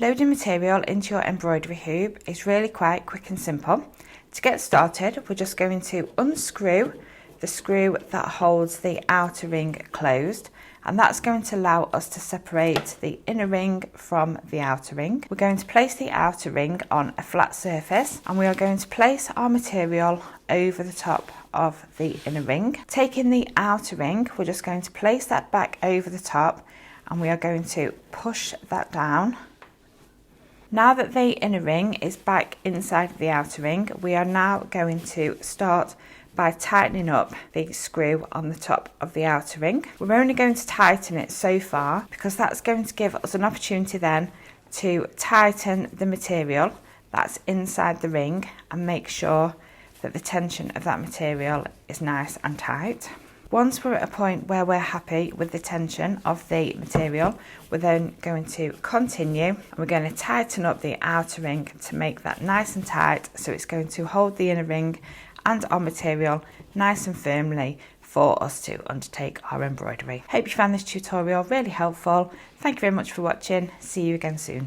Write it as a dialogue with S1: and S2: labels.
S1: Loading material into your embroidery hoop is really quite quick and simple. To get started, we're just going to unscrew the screw that holds the outer ring closed, and that's going to allow us to separate the inner ring from the outer ring. We're going to place the outer ring on a flat surface, and we are going to place our material over the top of the inner ring. Taking the outer ring, we're just going to place that back over the top, and we are going to push that down. Now that the inner ring is back inside the outer ring, we are now going to start by tightening up the screw on the top of the outer ring. We're only going to tighten it so far because that's going to give us an opportunity then to tighten the material that's inside the ring and make sure that the tension of that material is nice and tight. Once we're at a point where we're happy with the tension of the material, we're then going to continue and we're going to tighten up the outer ring to make that nice and tight, so it's going to hold the inner ring and our material nice and firmly for us to undertake our embroidery. Hope you found this tutorial really helpful. Thank you very much for watching. See you again soon.